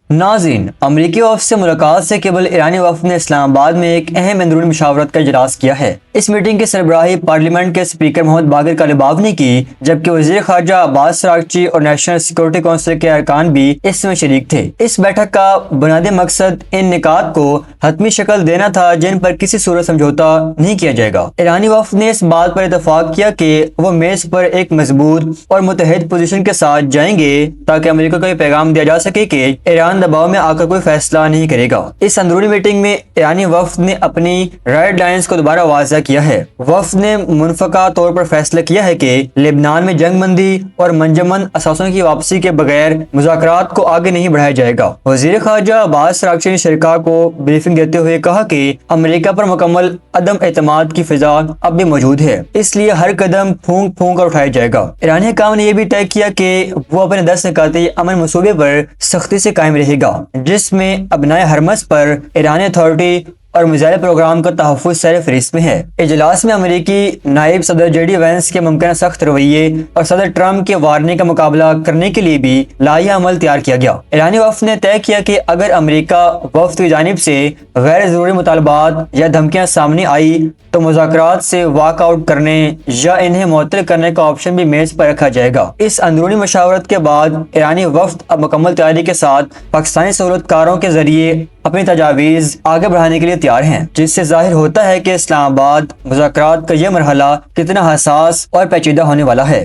ناظرین، امریکی وفد سے ملاقات سے قبل ایرانی وفد نے اسلام آباد میں ایک اہم اندرونی مشاورت کا اجلاس کیا ہے۔ اس میٹنگ کی سربراہی پارلیمنٹ کے اسپیکر محمد باقر کالباف نے کی، جبکہ وزیر خارجہ عباس راغچی اور نیشنل سیکورٹی کونسل کے ارکان بھی اس میں شریک تھے۔ اس بیٹھک کا بنیادی مقصد ان نکات کو حتمی شکل دینا تھا جن پر کسی صورت سمجھوتہ نہیں کیا جائے گا۔ ایرانی وفد نے اس بات پر اتفاق کیا کہ وہ میز پر ایک مضبوط اور متحد پوزیشن کے ساتھ جائیں گے تاکہ امریکہ کو یہ پیغام دیا جا سکے کہ ایران دباؤ میں آ کر کوئی فیصلہ نہیں کرے گا۔ اس اندرونی میٹنگ میں ایرانی وفد نے اپنی ریڈ لائنز کو دوبارہ واضح کیا ہے۔ وفد نے منفقہ طور پر فیصلہ کیا ہے کہ لبنان میں جنگ بندی اور منجمد اثاثوں کی واپسی کے بغیر مذاکرات کو آگے نہیں بڑھایا جائے گا۔ وزیر خارجہ عباس راغچی نے شرکاء کو بریفنگ دیتے ہوئے کہا کہ امریکہ پر مکمل عدم اعتماد کی فضا اب بھی موجود ہے، اس لیے ہر قدم پھونک پھونک کر اٹھایا جائے گا۔ ایرانی حکام نے یہ بھی طے کیا کہ وہ اپنے 10 نکاتی امن منصوبے پر سختی سے قائم رہے گا، جس میں ابنائے حرمز پر ایرانی اتھارٹی اور میزائل پروگرام کا تحفظ سر فہرست میں ہے۔ اجلاس میں امریکی نائب صدر جے ڈی وینس کے ممکنہ سخت رویے اور صدر ٹرمپ کے وارننگ کا مقابلہ کرنے کے لیے بھی لائحہ عمل تیار کیا گیا۔ ایرانی وفد نے طے کیا کہ اگر امریکہ وفد کی جانب سے غیر ضروری مطالبات یا دھمکیاں سامنے آئی تو مذاکرات سے واک آؤٹ کرنے یا انہیں معطل کرنے کا آپشن بھی میز پر رکھا جائے گا۔ اس اندرونی مشاورت کے بعد ایرانی وفد اب مکمل تیاری کے ساتھ پاکستانی سہولت کاروں کے ذریعے اپنی تجاویز آگے بڑھانے کے لیے تیار ہیں، جس سے ظاہر ہوتا ہے کہ اسلام آباد مذاکرات کا یہ مرحلہ کتنا حساس اور پیچیدہ ہونے والا ہے۔